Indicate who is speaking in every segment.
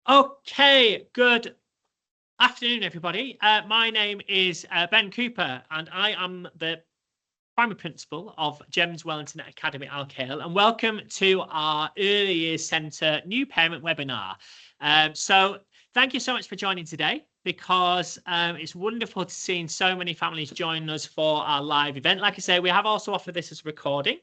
Speaker 1: Okay, good afternoon, everybody. My name is Ben Cooper, and I am the primary principal of GEMS Wellington Academy Alkale, and welcome to our Early Years Centre new parent webinar. So thank you so much for joining today, because it's wonderful to see so many families join us for our live event. Like I say, we have also offered this as a recording,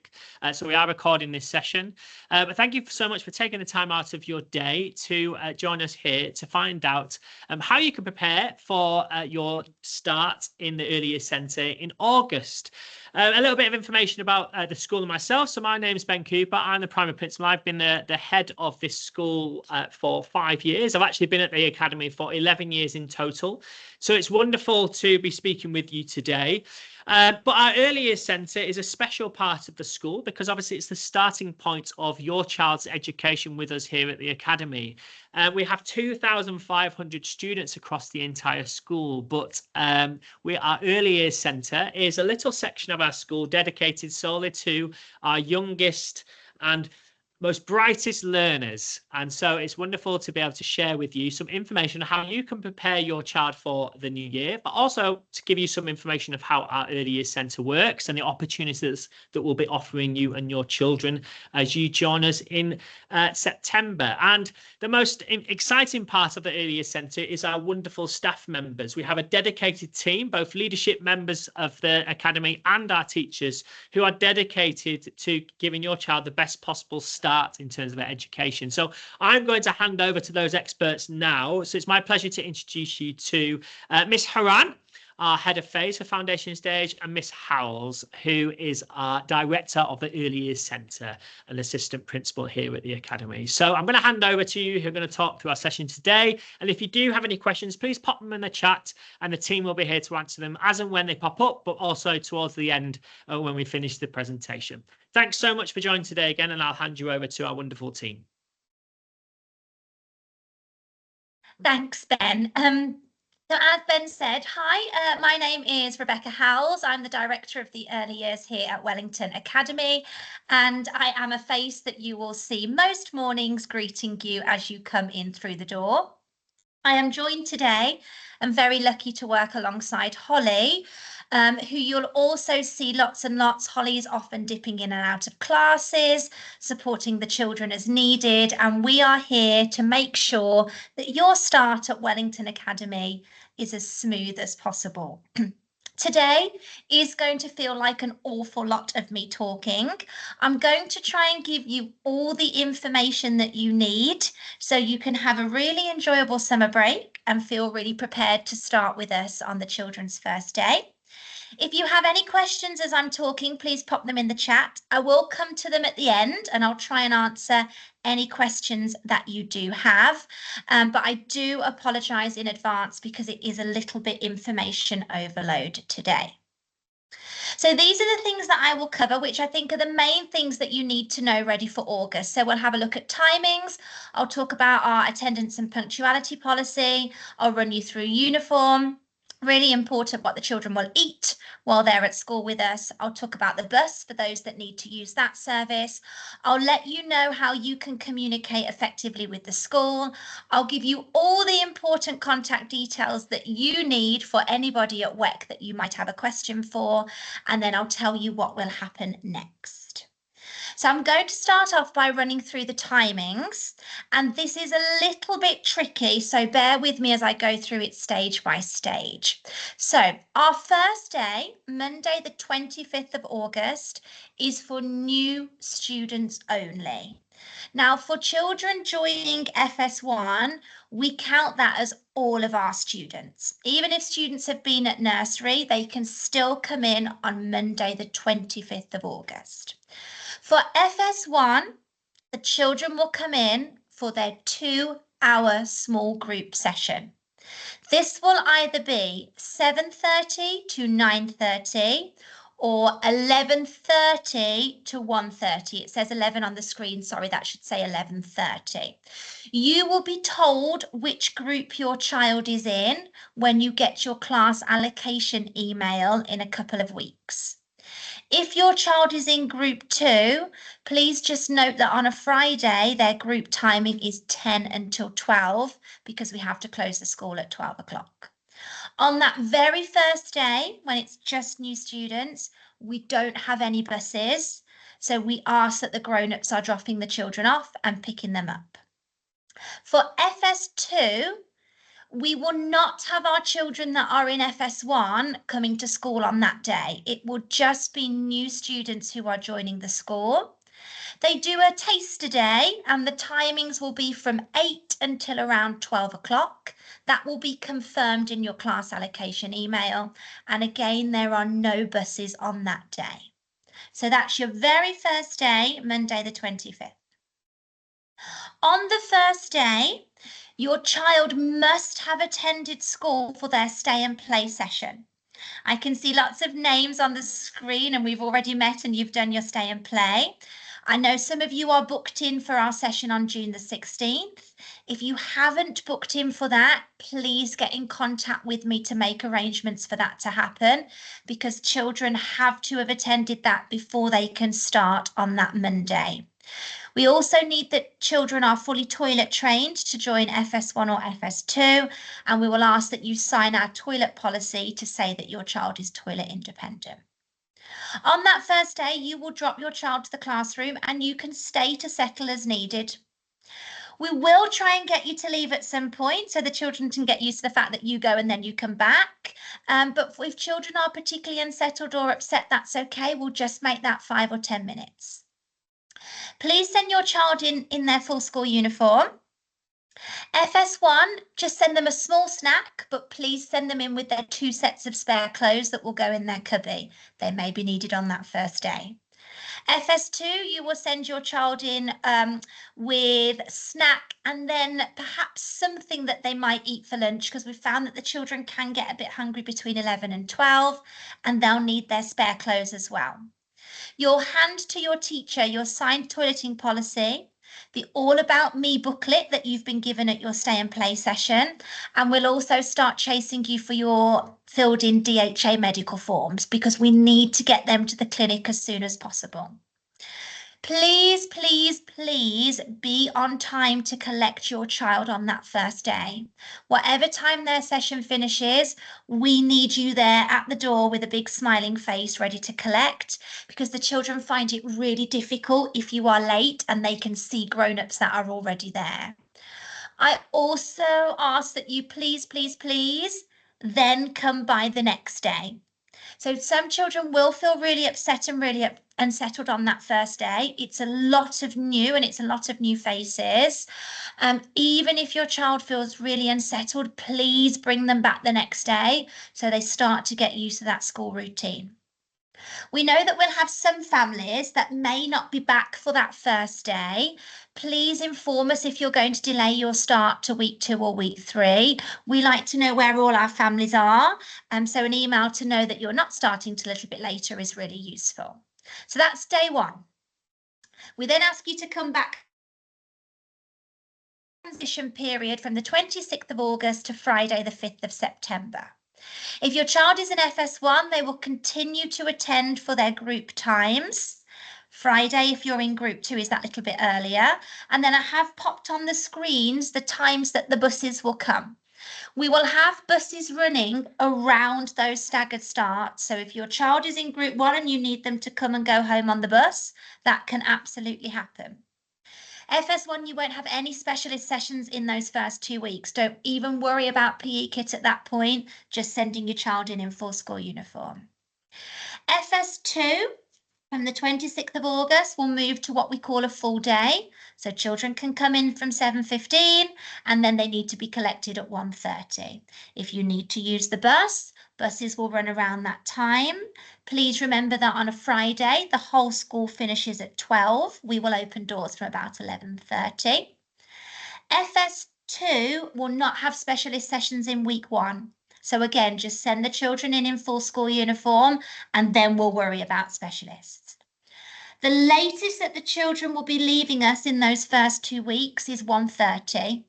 Speaker 1: so we are recording this session. But thank you so much for taking the time out of your day to join us here to find out how you can prepare for your start in the Early Years Centre in August. A little bit of information about the school and myself. So my name is Ben Cooper. I'm the primary principal. I've been the head of this school for 5 years. I've actually been at the academy for 11 years in total. So it's wonderful to be speaking with you today. But our Early Years Centre is a special part of the school, because obviously it's the starting point of your child's education with us here at the academy. We have 2,500 students across the entire school, but our Early Years Centre is a little section of our school dedicated solely to our youngest and most brightest learners. And so it's wonderful to be able to share with you some information on how you can prepare your child for the new year, but also to give you some information of how our Early Years Centre works and the opportunities that we'll be offering you and your children as you join us in September. And the most exciting part of the Early Years Centre is our wonderful staff members. We have a dedicated team, both leadership members of the academy and our teachers, who are dedicated to giving your child the best possible start in terms of their education. So I'm going to hand over to those experts now. So it's my pleasure to introduce you to Miss Haran, our head of phase for Foundation Stage, and Miss Howells, who is our director of the Early Years Centre and assistant principal here at the academy. So I'm going to hand over to you, who are going to talk through our session today. And if you do have any questions, please pop them in the chat, and the team will be here to answer them as and when they pop up, but also towards the end when we finish the presentation. Thanks so much for joining today again, and I'll hand you over to our wonderful team.
Speaker 2: Thanks, Ben. So as Ben said, hi, my name is Rebecca Howells. I'm the director of the early years here at Wellington Academy, and I am a face that you will see most mornings greeting you as you come in through the door. I am joined today and very lucky to work alongside Holly, who you'll also see lots and lots. Holly's often dipping in and out of classes, supporting the children as needed, and we are here to make sure that your start at Wellington Academy is as smooth as possible. Today is going to feel like an awful lot of me talking. I'm going to try and give you all the information that you need so you can have a really enjoyable summer break and feel really prepared to start with us on the children's first day. If you have any questions as I'm talking, please pop them in the chat. I will come to them at the end, and I'll try and answer any questions that you do have. But I do apologise in advance because it is a little bit information overload today. So these are the things that I will cover, which I think are the main things that you need to know ready for August. So we'll have a look at timings. I'll talk about our attendance and punctuality policy. I'll run you through uniform. Really important what the children will eat while they're at school with us. I'll talk about the bus for those that need to use that service. I'll let you know how you can communicate effectively with the school. I'll give you all the important contact details that you need for anybody at WEC that you might have a question for, and then I'll tell you what will happen next. So I'm going to start off by running through the timings, and this is a little bit tricky, so bear with me as I go through it stage by stage. So our first day, Monday the 25th of August, is for new students only. Now for children joining FS1, we count that as all of our students. Even if students have been at nursery, they can still come in on Monday the 25th of August. For FS1, the children will come in for their 2-hour small group session. This will either be 7:30 to 9:30 or 11:30 to 1:30. It says 11 on the screen. Sorry, that should say 11:30. You will be told which group your child is in when you get your class allocation email in a couple of weeks. If your child is in group 2, please just note that on a Friday, their group timing is 10 until 12 because we have to close the school at 12 o'clock. On that very first day, when it's just new students, we don't have any buses. So we ask that the grown-ups are dropping the children off and picking them up. For FS2, we will not have our children that are in FS1 coming to school on that day. It will just be new students who are joining the school. They do a taster day and the timings will be from 8 until around 12 o'clock. That will be confirmed in your class allocation email. And again, there are no buses on that day. So that's your very first day, Monday the 25th. On the first day, your child must have attended school for their stay and play session. I can see lots of names on the screen and we've already met and you've done your stay and play. I know some of you are booked in for our session on June the 16th. If you haven't booked in for that, please get in contact with me to make arrangements for that to happen because children have to have attended that before they can start on that Monday. We also need that children are fully toilet trained to join FS1 or FS2, and we will ask that you sign our toilet policy to say that your child is toilet independent. On that first day, you will drop your child to the classroom and you can stay to settle as needed. We will try and get you to leave at some point so the children can get used to the fact that you go and then you come back. But if children are particularly unsettled or upset, that's okay. We'll just make that 5 or 10 minutes. Please send your child in their full school uniform. FS1, just send them a small snack, but please send them in with their 2 sets of spare clothes that will go in their cubby. They may be needed on that first day. FS2, you will send your child in with snack and then perhaps something that they might eat for lunch because we've found that the children can get a bit hungry between 11 and 12 and they'll need their spare clothes as well. You'll hand to your teacher your signed toileting policy, the All About Me booklet that you've been given at your stay and play session, and we'll also start chasing you for your filled in DHA medical forms because we need to get them to the clinic as soon as possible. Please, please, please be on time to collect your child on that first day. Whatever time their session finishes, we need you there at the door with a big smiling face ready to collect because the children find it really difficult if you are late and they can see grown-ups that are already there. I also ask that you please, please, please then come by the next day. So some children will feel really upset and really unsettled on that first day. It's a lot of new and it's a lot of new faces. Even if your child feels really unsettled, please bring them back the next day so they start to get used to that school routine. We know that we'll have some families that may not be back for that first day. Please inform us if you're going to delay your start to week 2 or week 3. We like to know where all our families are. So an email to know that you're not starting till a little bit later is really useful. So that's day 1. We then ask you to come back transition period from the 26th of August to Friday the 5th of September. If your child is in FS1, they will continue to attend for their group times. Friday, if you're in group 2, is that little bit earlier. And then I have popped on the screens the times that the buses will come. We will have buses running around those staggered starts. So if your child is in group 1 and you need them to come and go home on the bus, that can absolutely happen. FS1, you won't have any specialist sessions in those first 2 weeks. Don't even worry about PE kit at that point, just sending your child in full school uniform. FS2, from the 26th of August, will move to what we call a full day. So children can come in from 7:15 and then they need to be collected at 1:30. If you need to use the bus, buses will run around that time. Please remember that on a Friday, the whole school finishes at 12. We will open doors from about 11:30. FS2 will not have specialist sessions in week 1. So again, just send the children in full school uniform and then we'll worry about specialists. The latest that the children will be leaving us in those first 2 weeks is 1:30.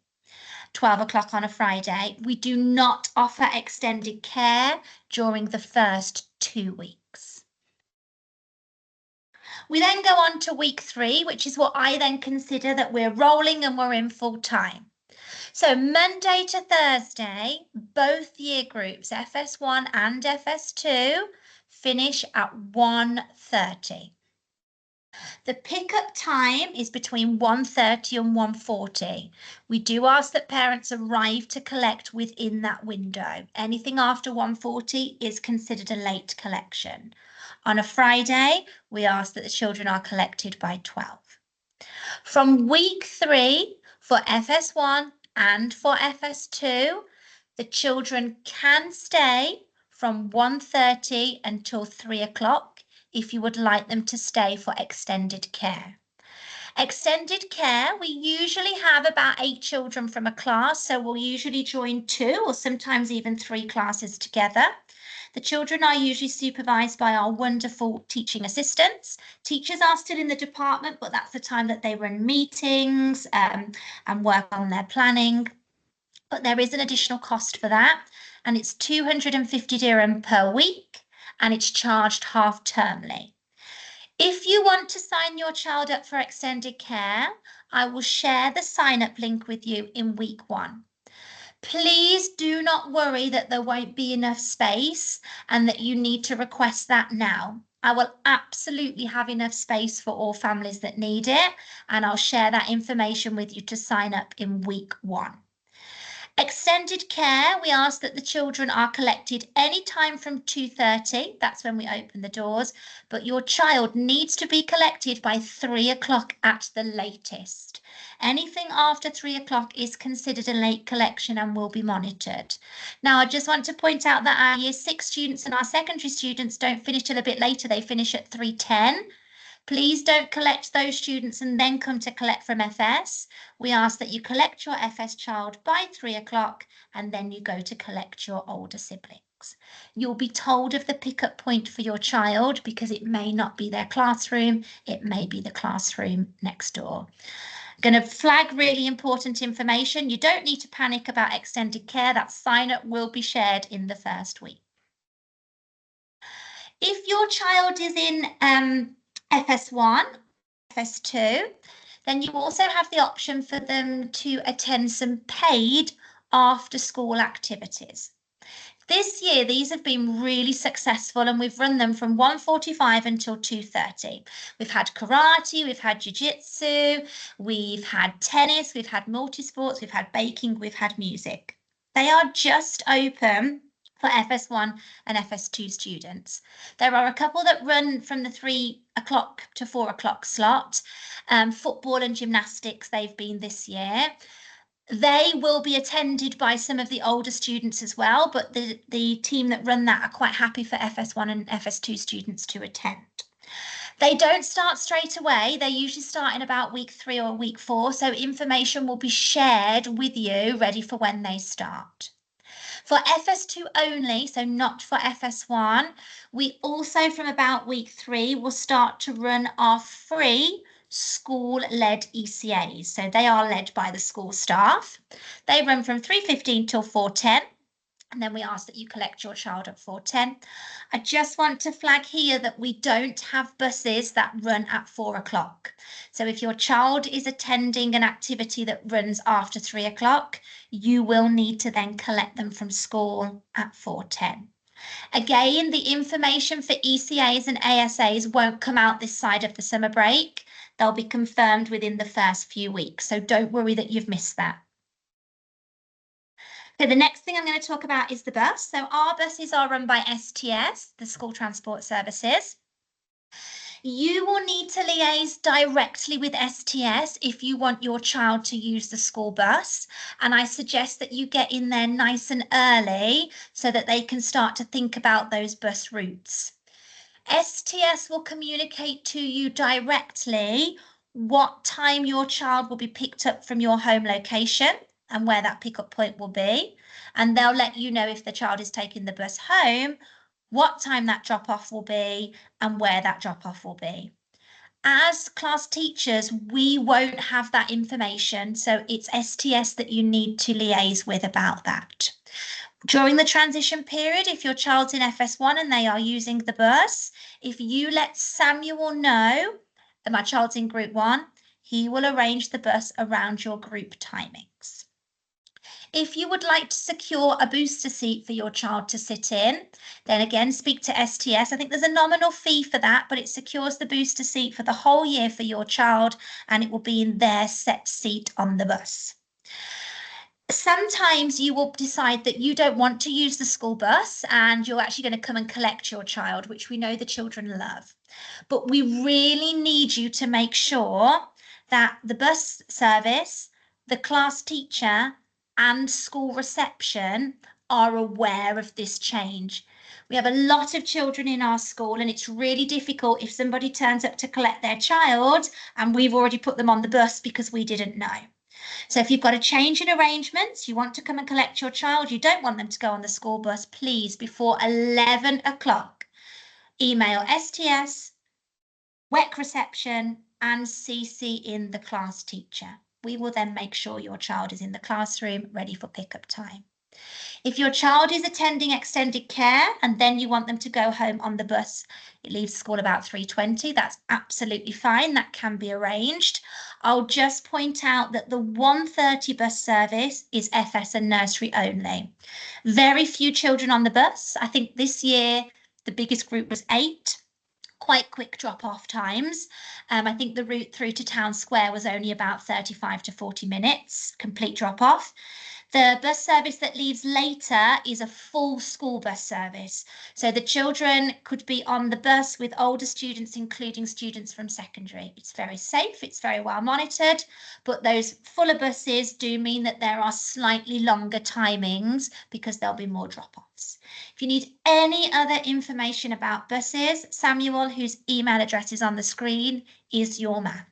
Speaker 2: 12 o'clock on a Friday. We do not offer extended care during the first 2 weeks. We then go on to week 3, which is what I then consider that we're rolling and we're in full time. So Monday to Thursday, both year groups, FS1 and FS2, finish at 1:30. The pickup time is between 1:30 and 1:40. We do ask that parents arrive to collect within that window. Anything after 1:40 is considered a late collection. On a Friday, we ask that the children are collected by 12. From week 3 for FS1 and for FS2, the children can stay from 1:30 until 3 o'clock if you would like them to stay for extended care. Extended care, we usually have about 8 children from a class, so we'll usually join 2 or sometimes even 3 classes together. The children are usually supervised by our wonderful teaching assistants. Teachers are still in the department, but that's the time that they run meetings and work on their planning. But there is an additional cost for that, and it's 250 dirham per week, and it's charged half-termly. If you want to sign your child up for extended care, I will share the sign-up link with you in week 1. Please do not worry that there won't be enough space and that you need to request that now. I will absolutely have enough space for all families that need it, and I'll share that information with you to sign up in week 1. Extended care, we ask that the children are collected anytime from 2:30, that's when we open the doors, but your child needs to be collected by 3 o'clock at the latest. Anything after 3 o'clock is considered a late collection and will be monitored. Now, I just want to point out that our Year 6 students and our secondary students don't finish till a bit later, they finish at 3:10. Please don't collect those students and then come to collect from FS. We ask that you collect your FS child by 3 o'clock and then you go to collect your older siblings. You'll be told of the pickup point for your child because it may not be their classroom, it may be the classroom next door. I'm going to flag really important information. You don't need to panic about extended care. That sign-up will be shared in the first week. If your child is in FS1, FS2, then you also have the option for them to attend some paid after-school activities. This year, these have been really successful and we've run them from 1:45 until 2:30. We've had karate, we've had jiu-jitsu, we've had tennis, we've had multi-sports, we've had baking, we've had music. They are just open for FS1 and FS2 students. There are a couple that run from the 3 o'clock to 4 o'clock slot. Football and gymnastics, they've been this year. They will be attended by some of the older students as well, but the team that run that are quite happy for FS1 and FS2 students to attend. They don't start straight away. They usually start in about week 3 or week 4, so information will be shared with you ready for when they start. For FS2 only, so not for FS1, we also from about week 3 will start to run our free school-led ECAs. So they are led by the school staff. They run from 3:15 till 4:10. And then we ask that you collect your child at 4:10. I just want to flag here that we don't have buses that run at 4 o'clock. So if your child is attending an activity that runs after 3 o'clock, you will need to then collect them from school at 4:10. Again, the information for ECAs and ASAs won't come out this side of the summer break. They'll be confirmed within the first few weeks, so don't worry that you've missed that. Okay, the next thing I'm going to talk about is the bus. So our buses are run by STS, the School Transport Services. You will need to liaise directly with STS if you want your child to use the school bus. And I suggest that you get in there nice and early so that they can start to think about those bus routes. STS will communicate to you directly what time your child will be picked up from your home location and where that pickup point will be. And they'll let you know if the child is taking the bus home, what time that drop-off will be, and where that drop-off will be. As class teachers, we won't have that information, so it's STS that you need to liaise with about that. During the transition period, if your child's in FS1 and they are using the bus, if you let Samuel know that my child's in group 1, he will arrange the bus around your group timings. If you would like to secure a booster seat for your child to sit in, then again, speak to STS. I think there's a nominal fee for that, but it secures the booster seat for the whole year for your child, and it will be in their set seat on the bus. Sometimes you will decide that you don't want to use the school bus and you're actually going to come and collect your child, which we know the children love. But we really need you to make sure that the bus service, the class teacher, and school reception are aware of this change. We have a lot of children in our school, and it's really difficult if somebody turns up to collect their child and we've already put them on the bus because we didn't know. So if you've got a change in arrangements, you want to come and collect your child, you don't want them to go on the school bus, please, before 11 o'clock, email STS, WEC reception, and CC in the class teacher. We will then make sure your child is in the classroom ready for pickup time. If your child is attending extended care and then you want them to go home on the bus, it leaves school about 3:20, that's absolutely fine, that can be arranged. I'll just point out that the 1:30 bus service is FS and nursery only. Very few children on the bus. I think this year the biggest group was 8. Quite quick drop-off times. I think the route through to Town Square was only about 35 to 40 minutes, complete drop-off. The bus service that leaves later is a full school bus service. So the children could be on the bus with older students, including students from secondary. It's very safe, it's very well monitored, but those fuller buses do mean that there are slightly longer timings because there'll be more drop-offs. If you need any other information about buses, Samuel, whose email address is on the screen, is your man.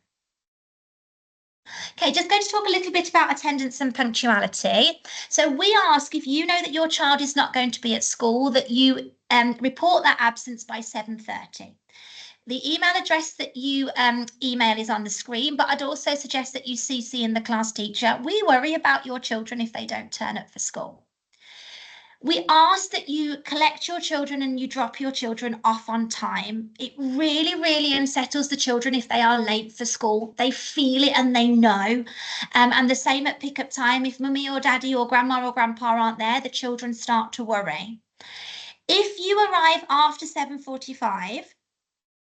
Speaker 2: Okay, just going to talk a little bit about attendance and punctuality. So we ask, if you know that your child is not going to be at school, that you report that absence by 7:30. The email address that you email is on the screen, but I'd also suggest that you CC in the class teacher. We worry about your children if they don't turn up for school. We ask that you collect your children and you drop your children off on time. It really, really unsettles the children if they are late for school. They feel it and they know. And the same at pickup time. If mummy or daddy or grandma or grandpa aren't there, the children start to worry. If you arrive after 7:45,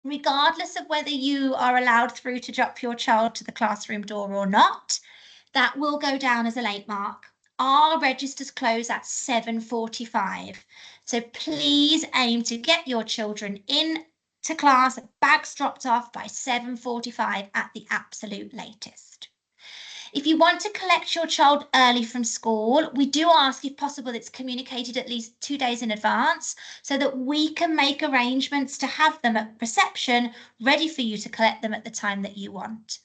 Speaker 2: regardless of whether you are allowed through to drop your child to the classroom door or not, that will go down as a late mark. Our registers close at 7:45. So please aim to get your children in to class, bags dropped off by 7:45 at the absolute latest. If you want to collect your child early from school, we do ask, if possible, it's communicated at least 2 days in advance so that we can make arrangements to have them at reception ready for you to collect them at the time that you want.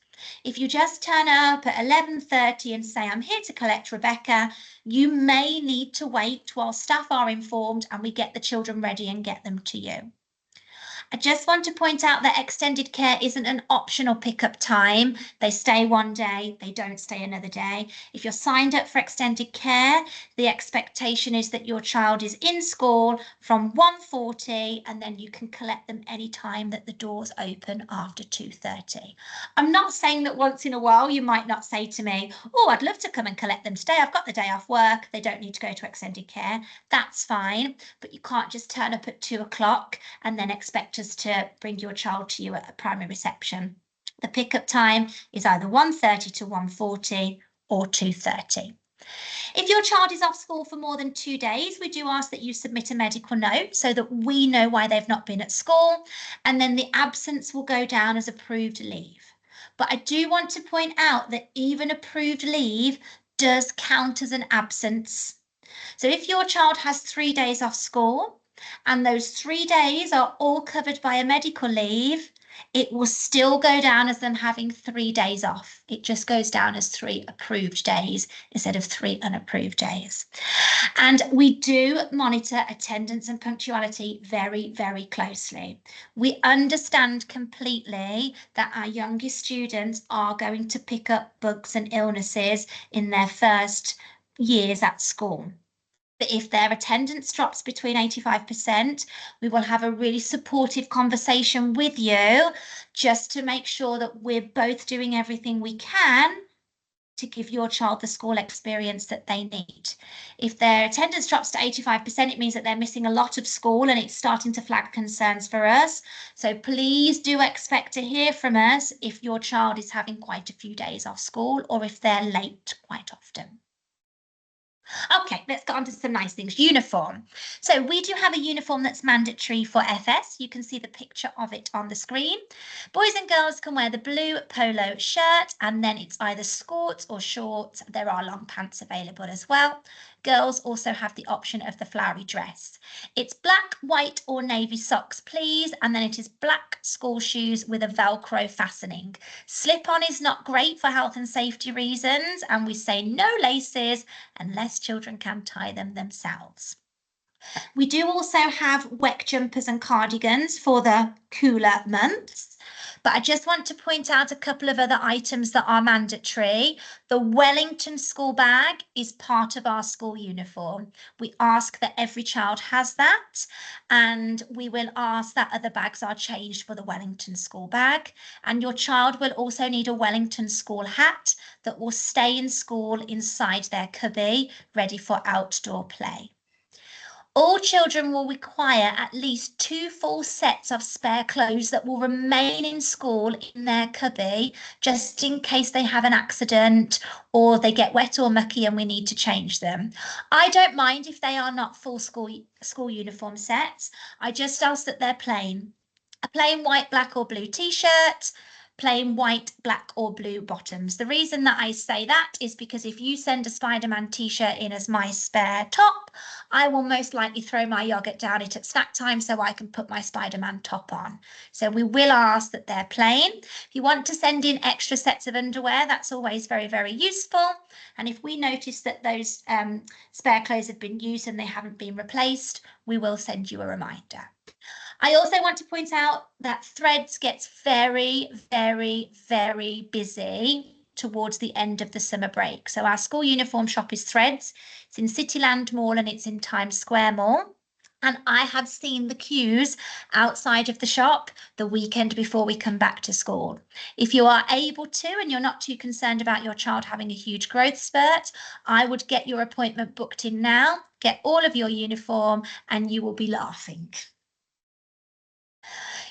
Speaker 2: If you just turn up at 11:30 and say, I'm here to collect Rebecca, you may need to wait while staff are informed and we get the children ready and get them to you. I just want to point out that extended care isn't an optional pickup time. They stay one day, they don't stay another day. If you're signed up for extended care, the expectation is that your child is in school from 1:40 and then you can collect them any time that the doors open after 2:30. I'm not saying that once in a while you might not say to me, oh, I'd love to come and collect them today. I've got the day off work. They don't need to go to extended care. That's fine, but you can't just turn up at 2 o'clock and then expect us to bring your child to you at a primary reception. The pickup time is either 1:30 to 1:40 or 2:30. If your child is off school for more than 2 days, we do ask that you submit a medical note so that we know why they've not been at school, and then the absence will go down as approved leave. But I do want to point out that even approved leave does count as an absence. So if your child has 3 days off school, and those 3 days are all covered by a medical leave, it will still go down as them having 3 days off. It just goes down as 3 approved days instead of 3 unapproved days. And we do monitor attendance and punctuality very, very closely. We understand completely that our youngest students are going to pick up bugs and illnesses in their first years at school. But if their attendance drops between 85%, we will have a really supportive conversation with you just to make sure that we're both doing everything we can to give your child the school experience that they need. If their attendance drops to 85%, it means that they're missing a lot of school and it's starting to flag concerns for us. So please do expect to hear from us if your child is having quite a few days off school or if they're late quite often. Okay, let's get on to some nice things. Uniform. So we do have a uniform that's mandatory for FS. You can see the picture of it on the screen. Boys and girls can wear the blue polo shirt, and then it's either skirts or shorts. There are long pants available as well. Girls also have the option of the flowery dress. It's black, white or navy socks, please, and then it is black school shoes with a Velcro fastening. Slip-on is not great for health and safety reasons, and we say no laces unless children can tie them themselves. We do also have WEC jumpers and cardigans for the cooler months. But I just want to point out a couple of other items that are mandatory. The Wellington school bag is part of our school uniform. We ask that every child has that, and we will ask that other bags are changed for the Wellington school bag. And your child will also need a Wellington school hat that will stay in school inside their cubby, ready for outdoor play. All children will require at least 2 full sets of spare clothes that will remain in school in their cubby, just in case they have an accident or they get wet or mucky and we need to change them. I don't mind if they are not full school uniform sets. I just ask that they're plain. A plain white, black or blue t-shirt, plain white, black or blue bottoms. The reason that I say that is because if you send a Spider-Man t-shirt in as my spare top, I will most likely throw my yogurt down it at snack time so I can put my Spider-Man top on. So we will ask that they're plain. If you want to send in extra sets of underwear, that's always very, very useful. And if we notice that those spare clothes have been used and they haven't been replaced, we will send you a reminder. I also want to point out that Threads gets very, very, very busy towards the end of the summer break. So our school uniform shop is Threads. It's in Cityland Mall and it's in Times Square Mall. And I have seen the queues outside of the shop the weekend before we come back to school. If you are able to and you're not too concerned about your child having a huge growth spurt, I would get your appointment booked in now, get all of your uniform, and you will be laughing.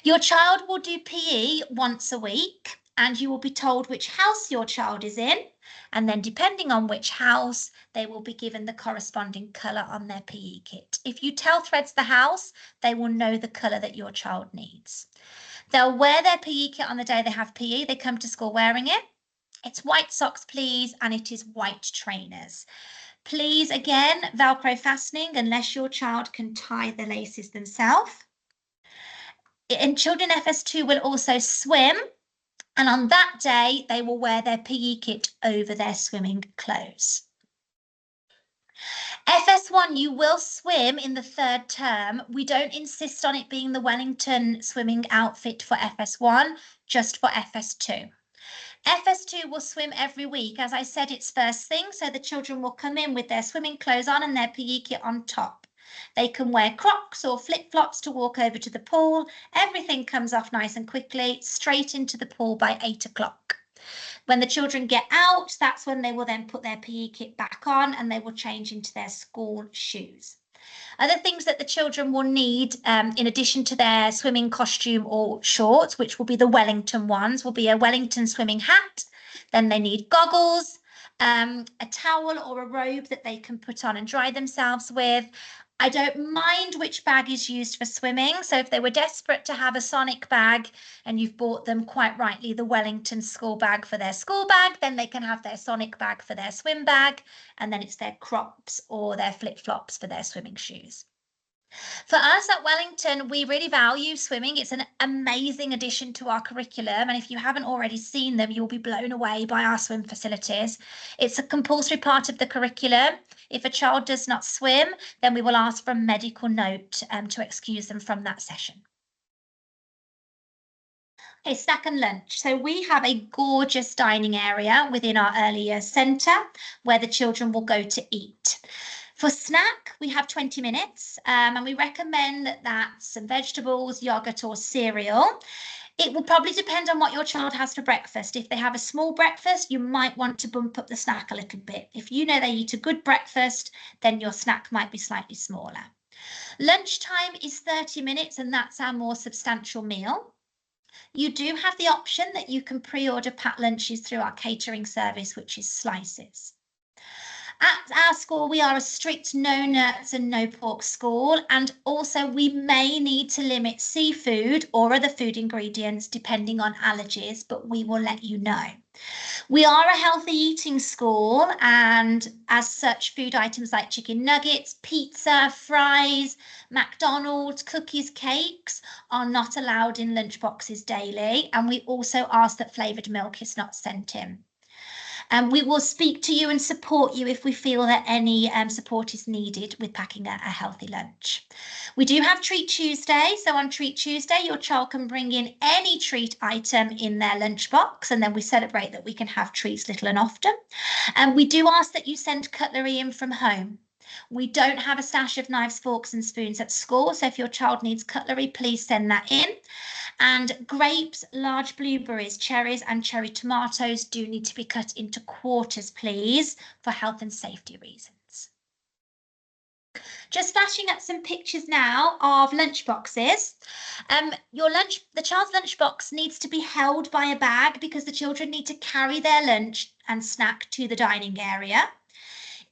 Speaker 2: Your child will do PE once a week and you will be told which house your child is in. And then depending on which house, they will be given the corresponding colour on their PE kit. If you tell Threads the house, they will know the colour that your child needs. They'll wear their PE kit on the day they have PE. They come to school wearing it. It's white socks, please, and it is white trainers. Please, again, Velcro fastening unless your child can tie the laces themselves. And children FS2 will also swim, and on that day they will wear their PE kit over their swimming clothes. FS1, you will swim in the 3rd term. We don't insist on it being the Wellington swimming outfit for FS1, just for FS2. FS2 will swim every week. As I said, it's first thing, so the children will come in with their swimming clothes on and their PE kit on top. They can wear Crocs or flip-flops to walk over to the pool. Everything comes off nice and quickly, straight into the pool by 8 o'clock. When the children get out, that's when they will then put their PE kit back on and they will change into their school shoes. Other things that the children will need, in addition to their swimming costume or shorts, which will be the Wellington ones, will be a Wellington swimming hat. Then they need goggles, a towel or a robe that they can put on and dry themselves with. I don't mind which bag is used for swimming. So if they were desperate to have a Sonic bag and you've bought them quite rightly the Wellington school bag for their school bag, then they can have their Sonic bag for their swim bag, and then it's their Crocs or their flip-flops for their swimming shoes. For us at Wellington, we really value swimming. It's an amazing addition to our curriculum. And if you haven't already seen them, you'll be blown away by our swim facilities. It's a compulsory part of the curriculum. If a child does not swim, then we will ask for a medical note to excuse them from that session. Okay, snack and lunch. So we have a gorgeous dining area within our early years centre where the children will go to eat. For snack, we have 20 minutes and we recommend that that's some vegetables, yogurt or cereal. It will probably depend on what your child has for breakfast. If they have a small breakfast, you might want to bump up the snack a little bit. If you know they eat a good breakfast, then your snack might be slightly smaller. Lunchtime is 30 minutes and that's our more substantial meal. You do have the option that you can pre-order packed lunches through our catering service, which is Slices. At our school, we are a strict no nuts and no pork school, and also we may need to limit seafood or other food ingredients depending on allergies, but we will let you know. We are a healthy eating school, and as such, food items like chicken nuggets, pizza, fries, McDonald's, cookies, cakes are not allowed in lunch boxes daily, and we also ask that flavoured milk is not sent in. We will speak to you and support you if we feel that any support is needed with packing a healthy lunch. We do have Treat Tuesday. So on Treat Tuesday, your child can bring in any treat item in their lunchbox, and then we celebrate that we can have treats little and often. And we do ask that you send cutlery in from home. We don't have a stash of knives, forks and spoons at school, so if your child needs cutlery, please send that in. And grapes, large blueberries, cherries and cherry tomatoes do need to be cut into quarters, please, for health and safety reasons. Just flashing up some pictures now of lunch boxes. The child's lunchbox needs to be held by a bag because the children need to carry their lunch and snack to the dining area.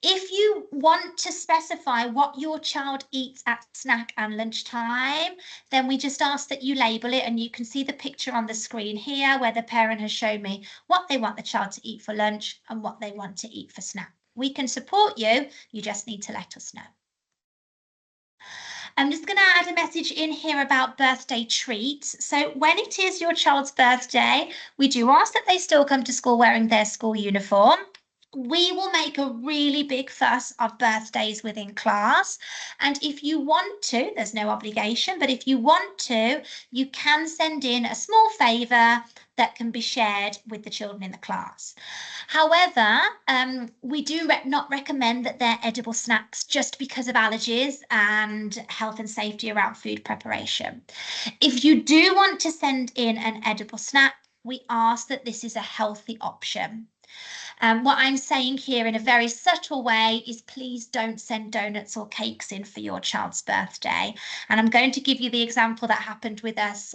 Speaker 2: If you want to specify what your child eats at snack and lunchtime, then we just ask that you label it, and you can see the picture on the screen here where the parent has shown me what they want the child to eat for lunch and what they want to eat for snack. We can support you, you just need to let us know. I'm just going to add a message in here about birthday treats. So when it is your child's birthday, we do ask that they still come to school wearing their school uniform. We will make a really big fuss of birthdays within class. And if you want to, there's no obligation, but if you want to, you can send in a small favour that can be shared with the children in the class. However, we do not recommend that they're edible snacks just because of allergies and health and safety around food preparation. If you do want to send in an edible snack, we ask that this is a healthy option. What I'm saying here in a very subtle way is please don't send donuts or cakes in for your child's birthday. And I'm going to give you the example that happened with us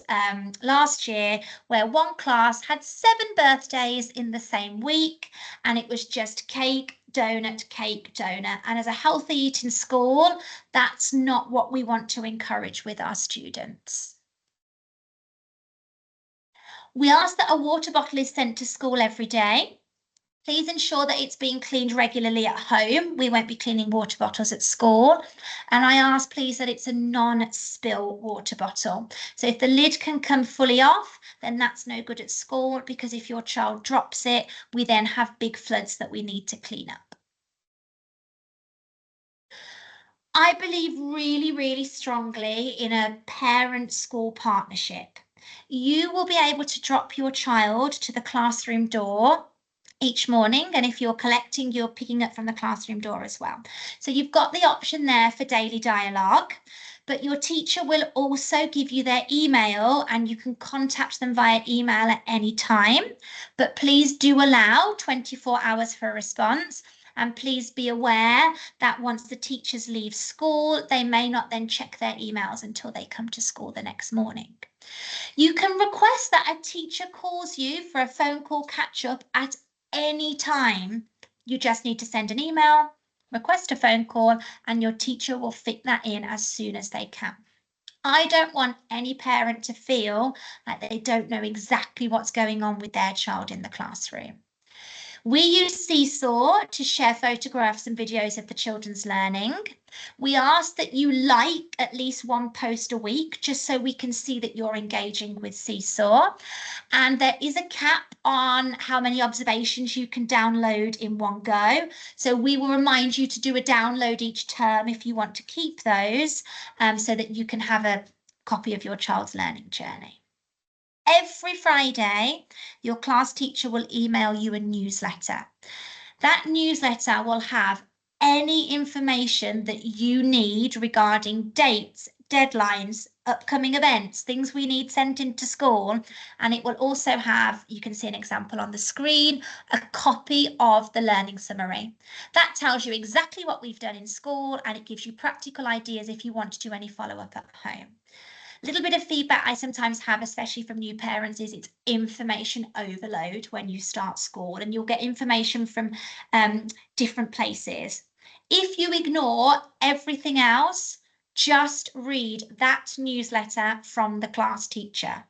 Speaker 2: last year, where one class had 7 birthdays in the same week, and it was just cake, donut. And as a healthy eating school, that's not what we want to encourage with our students. We ask that a water bottle is sent to school every day. Please ensure that it's being cleaned regularly at home. We won't be cleaning water bottles at school. And I ask, please, that it's a non-spill water bottle. So if the lid can come fully off, then that's no good at school, because if your child drops it, we then have big floods that we need to clean up. I believe really, really strongly in a parent-school partnership. You will be able to drop your child to the classroom door each morning, and if you're collecting, you're picking up from the classroom door as well. So you've got the option there for daily dialogue, but your teacher will also give you their email and you can contact them via email at any time. But please do allow 24 hours for a response. And please be aware that once the teachers leave school, they may not then check their emails until they come to school the next morning. You can request that a teacher calls you for a phone call catch-up at any time. You just need to send an email, request a phone call, and your teacher will fit that in as soon as they can. I don't want any parent to feel like they don't know exactly what's going on with their child in the classroom. We use Seesaw to share photographs and videos of the children's learning. We ask that you like at least 1 post a week, just so we can see that you're engaging with Seesaw. And there is a cap on how many observations you can download in one go. So we will remind you to do a download each term if you want to keep those, so that you can have a copy of your child's learning journey. Every Friday, your class teacher will email you a newsletter. That newsletter will have any information that you need regarding dates, deadlines, upcoming events, things we need sent into school. And it will also have, you can see an example on the screen, a copy of the learning summary. That tells you exactly what we've done in school, and it gives you practical ideas if you want to do any follow-up at home. A little bit of feedback I sometimes have, especially from new parents, is it's information overload when you start school, and you'll get information from different places. If you ignore everything else, just read that newsletter from the class teacher.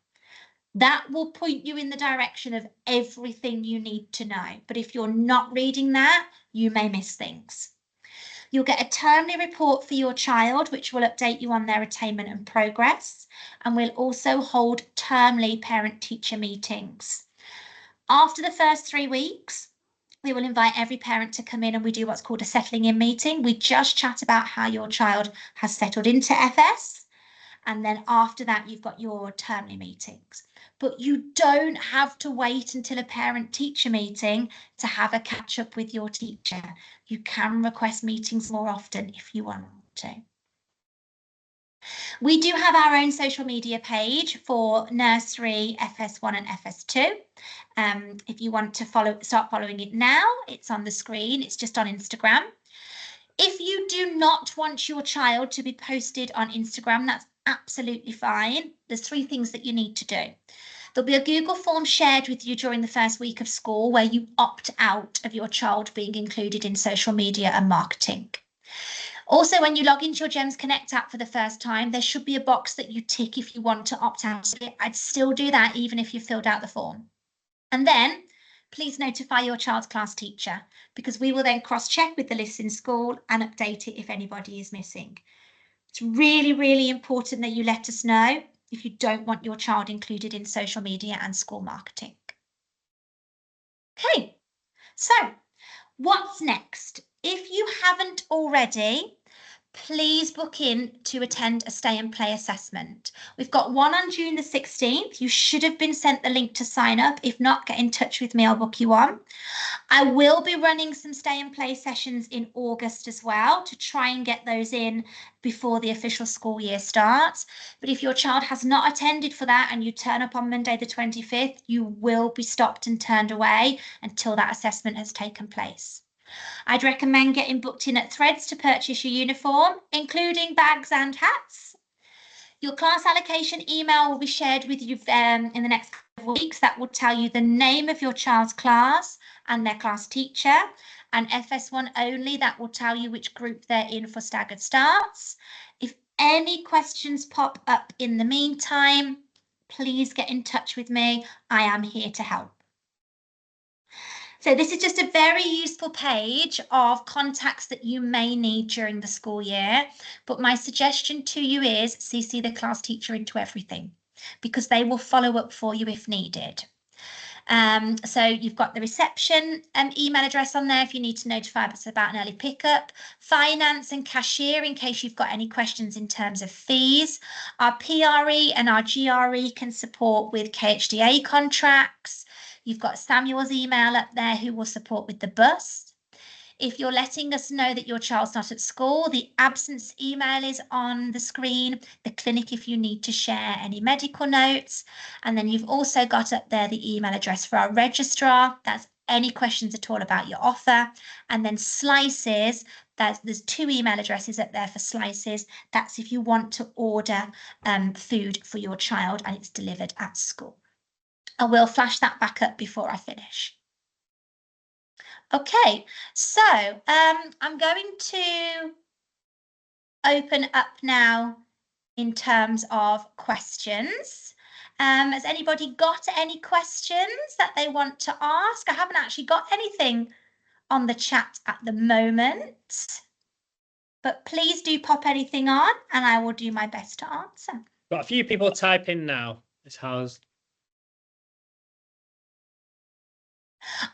Speaker 2: That will point you in the direction of everything you need to know. But if you're not reading that, you may miss things. You'll get a termly report for your child, which will update you on their attainment and progress. And we'll also hold termly parent-teacher meetings. After the first 3 weeks, we will invite every parent to come in and we do what's called a settling in meeting. We just chat about how your child has settled into FS. And then after that, you've got your termly meetings. But you don't have to wait until a parent-teacher meeting to have a catch-up with your teacher. You can request meetings more often if you want to. We do have our own social media page for nursery, FS1 and FS2. If you want to start following it now, it's on the screen. It's just on Instagram. If you do not want your child to be posted on Instagram, that's absolutely fine. There's 3 things that you need to do. There'll be a Google form shared with you during the first week of school where you opt out of your child being included in social media and marketing. Also, when you log into your GEMS Connect app for the first time, there should be a box that you tick if you want to opt out of it. I'd still do that even if you filled out the form. And then please notify your child's class teacher, because we will then cross-check with the list in school and update it if anybody is missing. It's really, really important that you let us know if you don't want your child included in social media and school marketing. Okay, so what's next? If you haven't already, please book in to attend a Stay and Play assessment. We've got one on June the 16th. You should have been sent the link to sign up. If not, get in touch with me, I'll book you on. I will be running some Stay and Play sessions in August as well to try and get those in before the official school year starts. But if your child has not attended for that and you turn up on Monday the 25th, you will be stopped and turned away until that assessment has taken place. I'd recommend getting booked in at Threads to purchase your uniform, including bags and hats. Your class allocation email will be shared with you in the next couple of weeks. That will tell you the name of your child's class and their class teacher. And FS1 only, that will tell you which group they're in for staggered starts. If any questions pop up in the meantime, please get in touch with me. I am here to help. So this is just a very useful page of contacts that you may need during the school year. But my suggestion to you is CC the class teacher into everything, because they will follow up for you if needed. So you've got the reception email address on there if you need to notify us about an early pickup, finance and cashier in case you've got any questions in terms of fees. Our PRE and our GRE can support with KHDA contracts. You've got Samuel's email up there who will support with the bus. If you're letting us know that your child's not at school, the absence email is on the screen, the clinic if you need to share any medical notes. And then you've also got up there the email address for our registrar. That's any questions at all about your offer. And then Slices, there's 2 email addresses up there for Slices. That's if you want to order food for your child and it's delivered at school. I will flash that back up before I finish. Okay, so I'm going to open up now in terms of questions. Has anybody got any questions that they want to ask? I haven't actually got anything on the chat at the moment, but please do pop anything on and I will do my best to answer.
Speaker 1: Got a few people typing now. This house.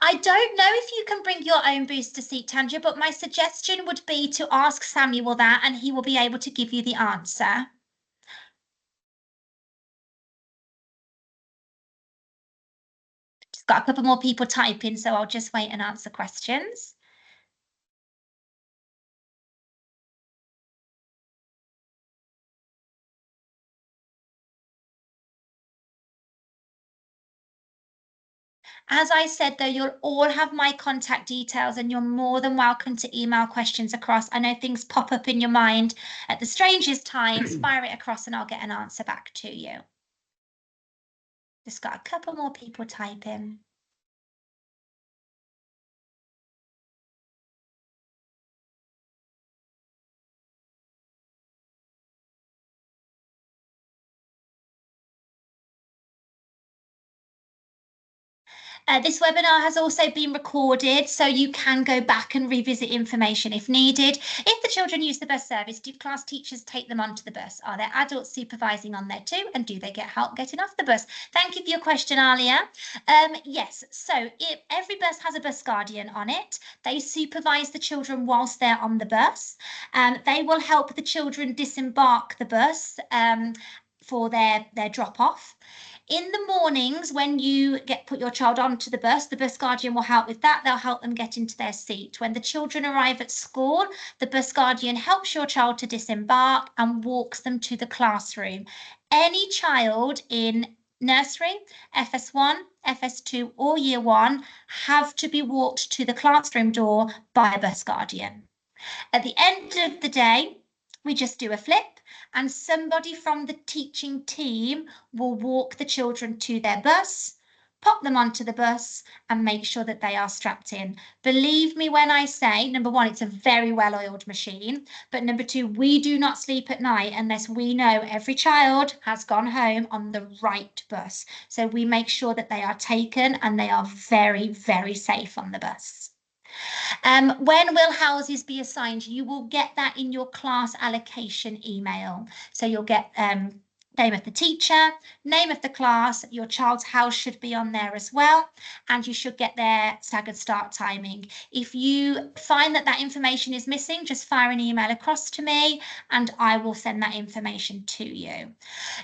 Speaker 2: I don't know if you can bring your own booster seat, Tanja, but my suggestion would be to ask Samuel that and he will be able to give you the answer. Just got a couple more people typing, so I'll just wait and answer questions. As I said, though, you'll all have my contact details and you're more than welcome to email questions across. I know things pop up in your mind at the strangest times. Fire it across and I'll get an answer back to you. Just got a couple more people typing. This webinar has also been recorded, so you can go back and revisit information if needed. If the children use the bus service, do class teachers take them onto the bus? Are there adults supervising on there too? And do they get help getting off the bus? Thank you for your question, Alia. Yes, so every bus has a bus guardian on it. They supervise the children whilst they're on the bus. They will help the children disembark the bus for their drop off. In the mornings, when you put your child onto the bus guardian will help with that. They'll help them get into their seat. When the children arrive at school, the bus guardian helps your child to disembark and walks them to the classroom. Any child in nursery, FS1, FS2 or year 1 have to be walked to the classroom door by a bus guardian. At the end of the day, we just do a flip and somebody from the teaching team will walk the children to their bus, pop them onto the bus and make sure that they are strapped in. Believe me when I say, number 1, it's a very well-oiled machine, but number 2, we do not sleep at night unless we know every child has gone home on the right bus. So we make sure that they are taken and they are very, very safe on the bus. When will houses be assigned? You will get that in your class allocation email. So you'll get name of the teacher, name of the class, your child's house should be on there as well, and you should get their staggered start timing. If you find that information is missing, just fire an email across to me and I will send that information to you.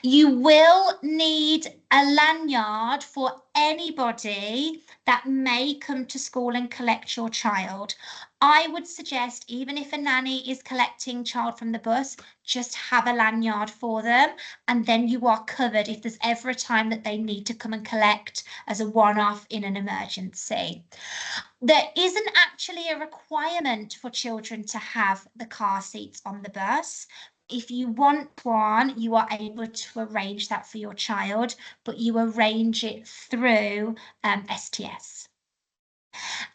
Speaker 2: You will need a lanyard for anybody that may come to school and collect your child. I would suggest, even if a nanny is collecting child from the bus, just have a lanyard for them, and then you are covered if there's ever a time that they need to come and collect as a one-off in an emergency. There isn't actually a requirement for children to have the car seats on the bus. If you want one, you are able to arrange that for your child, but you arrange it through STS.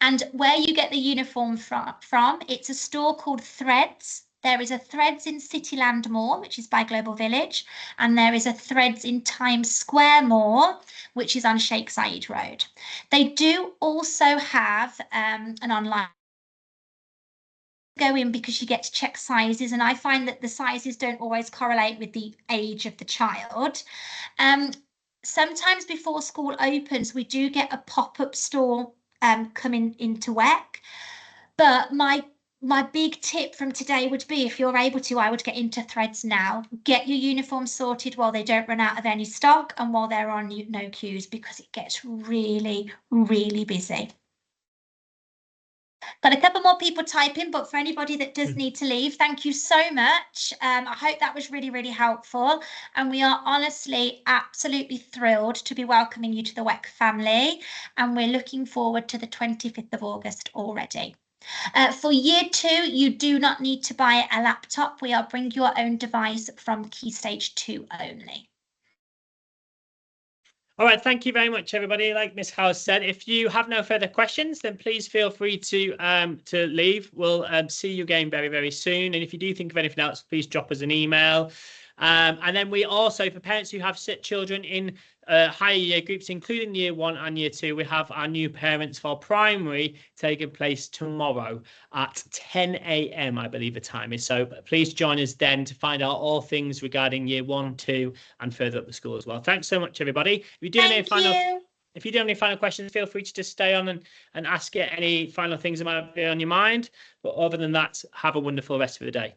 Speaker 2: And where you get the uniform from, it's a store called Threads. There is a Threads in Cityland Mall, which is by Global Village, and there is a Threads in Times Square Mall, which is on Sheikh Zayed Road. They do also have an online go in because you get to check sizes, and I find that the sizes don't always correlate with the age of the child. Sometimes before school opens, we do get a pop-up store coming into WEC, but my big tip from today would be, if you're able to, I would get into Threads now. Get your uniform sorted while they don't run out of any stock and while they're on no queues, because it gets really, really busy. Got a couple more people typing, but for anybody that does need to leave, thank you so much. I hope that was really, really helpful. And we are honestly absolutely thrilled to be welcoming you to the WEC family. And we're looking forward to the 25th of August already. For year 2, you do not need to buy a laptop. We are bring your own device from Key Stage 2 only.
Speaker 1: All right, thank you very much, everybody. Like Miss House said, if you have no further questions, then please feel free to leave. We'll see you again very, very soon. And if you do think of anything else, please drop us an email. And then we also, for parents who have children in higher year groups, including year 1 and year 2, we have our new Parents for Primary taking place tomorrow at 10 a.m, I believe the time is. So please join us then to find out all things regarding year 1, 2 and further up the school as well. Thanks so much, everybody. If you do have any final questions, feel free to just stay on and ask it any final things that might be on your mind. But other than that, have a wonderful rest of the day.